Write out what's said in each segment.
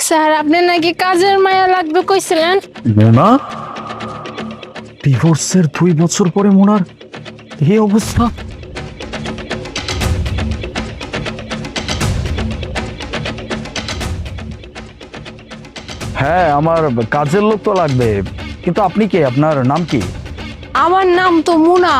Sir আপনি নাকি কাজের মায়া লাগবে কইছিলেন। মোনা, ডিভোর্সের 2 বছর পরে মোনার এই অবস্থা। হ্যাঁ, আমার কাজের লোক তো লাগবে, কিন্তু আপনি কে? আপনার নাম কি? আমার নাম তো মুনা।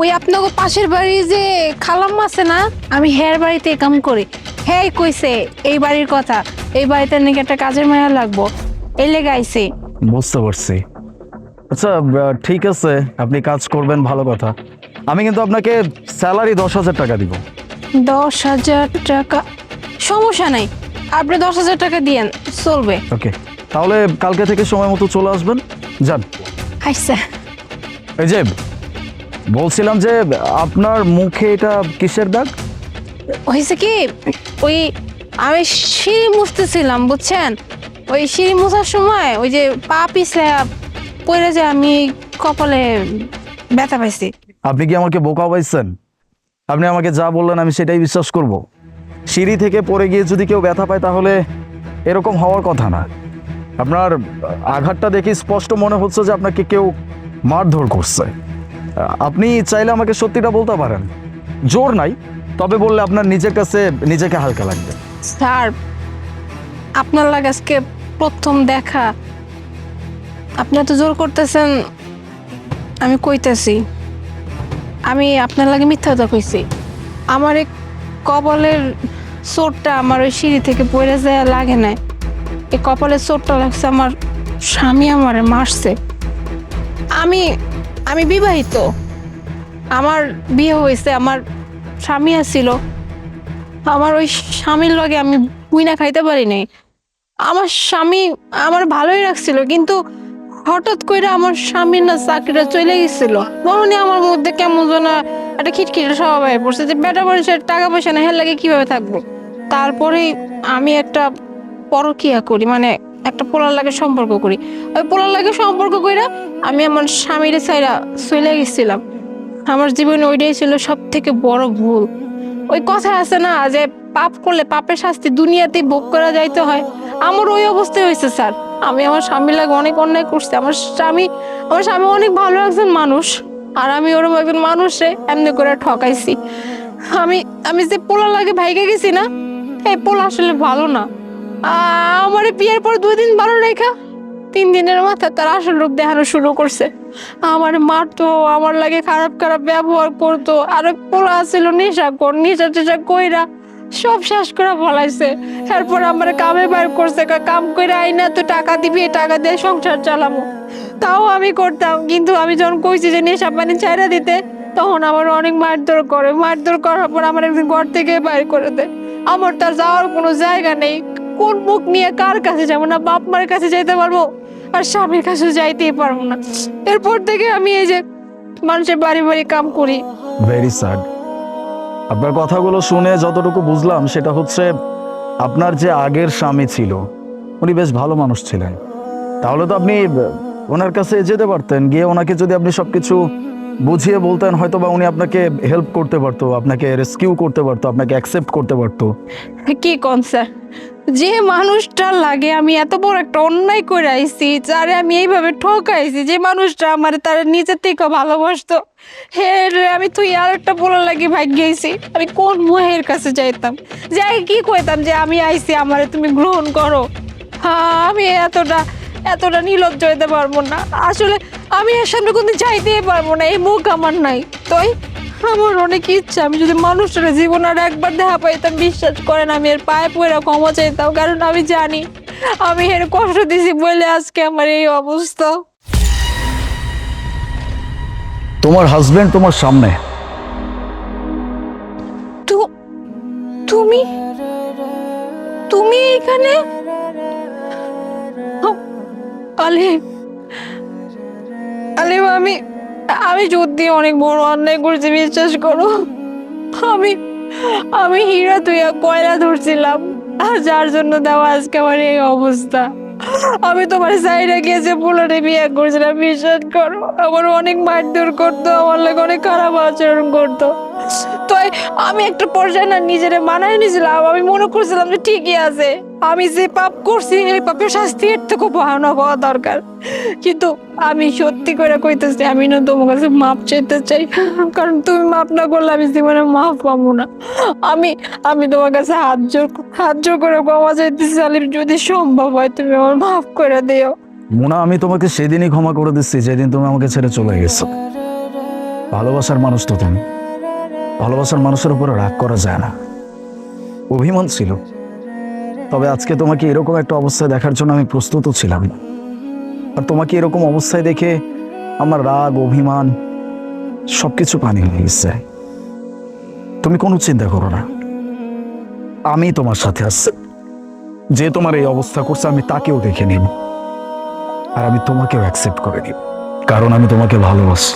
ওই আপনাকে পাশের বাড়ি যে খালাম্মা আছে না, আমি হের বাড়িতে কাম করি। হ্যাঁ কইছে এই বাড়ির কথা, এই বাড়িতে নাকি একটা কাজের মায়া লাগবো, এই লেগে আইছে। বুঝতে পারছি। আচ্ছা, ঠিক আছে, আপনি কাজ করবেন, ভালো কথা। আমি কিন্তু আপনাকে স্যালারি 10,000 টাকা দিব। 10,000 টাকা? সমস্যা নাই, আপনি 10,000 টাকা দিয়েন, চলবে। ওকে, তাহলে কালকে থেকে সময় মতো চলে আসবেন। যান। আচ্ছা। এই যে বলছিলাম যে আপনার মুখে এটা কিসের দাগ? হয়েছে কি, ওই আমি সিঁড়ি মুছতেছিলাম বুঝছেন, ওই সিঁড়ি মুছার সময় ওই যে পা পিছলে পড়ে যে আমি কপালে ব্যথা পাইছি। আপনি কি আমাকে বোকা পাইছেন? আপনি আমাকে যা বললেন আমি সেটাই বিশ্বাস করব? সিঁড়ি থেকে পড়ে গিয়ে যদি কেউ ব্যথা পায় তাহলে এরকম হওয়ার কথা না। আপনার আঘাতটা দেখে স্পষ্ট মনে হচ্ছে যে আপনাকে কেউ মারধর করছে। আপনি চাইলে আমাকে সত্যিটা বলতে পারেন, জোর নাই, তবে বললে আপনার নিজের কাছে নিজেকে হালকা লাগবে। স্যার আপনার লাগে আজকে প্রথম দেখা, আপনি তো জোর করতেছেন, আমি কইতেছি আমি আপনার লাগে মিথ্যা কথা কইছি। আমার এই কপালের চোটটা আমার ওই সিঁড়ি থেকে পড়ে যায় লাগে নাই, এই কপালের চোটটা লাগছে আমার স্বামী আমারে মারছে। আমি আমি বিবাহিত, আমার বিয়ে হয়েছে, আমার স্বামী আছিল, আমার ওই স্বামীর লগে আমি বুইনা খাইতে পারি নাই। আমার স্বামী আমার ভালোই রাখছিল, কিন্তু হঠাৎ করে আমার স্বামীর না চাকরিটা চলে গেছিল, তখনই আমার মধ্যে কেমন যেন একটা খিটখিটে স্বভাব হয়ে পড়ছে যে বেটা মানুষের টাকা পয়সা না হের লাগে কিভাবে থাকবো। তারপরেই আমি একটা পরকীয়া করি, মানে একটা পোলার লাগে সম্পর্ক করি। ওই পোলার লাগে সম্পর্ক কইরা আমি আমার স্বামীর ছাইরা চলে গেছিলাম। আমার জীবনে ওইটাই ছিল সব থেকে বড় ভুল। ওই কথা আছে না যে পাপ করলে পাপের শাস্তি দুনিয়াতেই ভোগ করা যাইতে হয়, আমার ওই অবস্থায় হয়েছে স্যার। আমি আমার স্বামীর লাগে অনেক অন্যায় করছি। আমার স্বামী অনেক ভালো একজন মানুষ, আর আমি ওরকম একজন মানুষে এমনি করে ঠকাইছি। আমি আমি যে পোলা লাগে ভাইগে গেছি না, এই পোলা আসলে ভালো না। আমার বিয়ের পর 2 দিন ভালো রেখা 3 দিনের মাথায় তার আসল রূপ দেখানো শুরু করছে। আমার মারতো, আমার লাগে খারাপ খারাপ ব্যবহার করতো, আর ওই পোলা ছিল নেশা টেশা কইরা সব শেষ করে ফলাইছে। এরপর আমার কামে বাইর করছে, কাম কইরা আইনা তো টাকা দিবি, টাকা দিয়ে সংসার চালামো, তাও আমি করতাম। কিন্তু আমি যখন কইছি যে নেশা পানি ছাইড়া দিতে, তখন আমার অনেক মারধর করার পর আমার একদিন ঘর থেকে বাইর করে দেয়। আমার তার যাওয়ার কোনো জায়গা নেই, কোন মুখ নিয়ে কার কাছে যাবো, না বাপ মার কাছে যাইতে পারবো আর স্বামীর কাছে যাইতেই পারবো না। এরপর থেকে আমি এই যে মানুষের বাড়ি বাড়ি কাম করি। Very sad. আপনার কথাগুলো শুনে যতটুকু বুঝলাম সেটা হচ্ছে আপনার যে আগের স্বামী ছিল উনি বেশ ভালো মানুষ ছিলেন। তাহলে তো আপনি ওনার কাছে যেতে পারতেন, গিয়ে ওনাকে যদি আপনি সবকিছু বুঝিয়ে বলতেন, হয়তো বা উনি আপনাকে হেল্প করতে পারতো, আপনাকে রেস্কিউ করতে পারতো, আপনাকে অ্যাকসেপ্ট করতে পারতো। কি কোন স্যার, যে মানুষটা লাগে আমি এত বড় একটা অন্যায় করে আইছি, যারে আমি এইভাবে ঠকাইছি, যে মানুষটা আমার তার নিজের থেকে ভালোবাসতো, হে রে আমি তুই আর একটা পোলা লাগি ভাগ্যেছি। আমি কোন মুহের কাছে যাইতাম, যাই কি কইতাম যে আমি আইছি আমারে তুমি গ্রহণ করো। হ্যাঁ, আমি এতটা নির্লজ্জ হইতে পারবো না। আসলে আমি এর সামনে কোনদিন চাইতেই পারবো না, এই মুখ আমার নাই। তাই আমার অনেক ইচ্ছা আমি যদি মানুষের জীবন আর একবার দেখা পাইতাম, বিশ্বাস করেন আমি এর পায়ে পড়ে ক্ষমা চাইতাম, কারণ আমি জানি আমি এর কষ্ট দিছি বলে আজকে আমার এই অবস্থা। তোমার হাজবেন্ড তোমার সামনে। তো তুমি তুমি এখানে? আলিম, আলিম, আমি আমি সত্যি অনেক বড় অন্যায় করছি, বিশ্বাস করো। আমি আমি হীরা তুইয়া কয়লা ধরছিলাম, আর যার জন্য দেওয়া আজকে আমার এই অবস্থা। আমি তোমার সাইডে গিয়েছে পোলারে বিয়ে করছিলাম, বিশ্বাস করো। আমার অনেক মারধর করতো, আমার লাগে অনেক খারাপ আচরণ করতো। তো হয় আমি একটা পর্যায়ে না নিজেরে মানায় নিয়েছিলাম, আমি মনে করছিলাম যে ঠিকই আছে, আমি যে পাপ করছি এই পাপের শাস্তি এর থেকে ভয়ানক হওয়া দরকার। কিন্তু আমি সত্যি করে কইতেছি, আমি না তোমার কাছে মাপ চাইতে চাই, কারণ তুমি মাপ না করলে আমি জীবনে মাপ পাবো না। আমি আমি তোমার কাছে হাত জোর করে ক্ষমা চাইতেছি আলিফ, যদি সম্ভব হয় তুমি আমার মাফ করে দিও। মোনা, আমি তোমাকে সেদিনই ক্ষমা করে দিচ্ছি যেদিন তুমি আমাকে ছেড়ে চলে গেছো। ভালোবাসার মানুষ তো তুমি, ভালোবাসার মানুষের উপরে রাগ করা যায় না। অভিমান ছিল, তবে আজকে তোমাকে এরকম একটা অবস্থায় দেখার জন্য আমি প্রস্তুতও ছিলাম না। আর তোমাকে এরকম অবস্থায় দেখে আমার রাগ অভিমান সবকিছু পানি হয়ে গেছে। তুমি কোনো চিন্তা করো না, আমি তোমার সাথে আছি। যে তোমার এই অবস্থা করছে আমি তাকেও দেখে নিব, আর আমি তোমাকেও অ্যাকসেপ্ট করে নিব, কারণ আমি তোমাকে ভালোবাসি।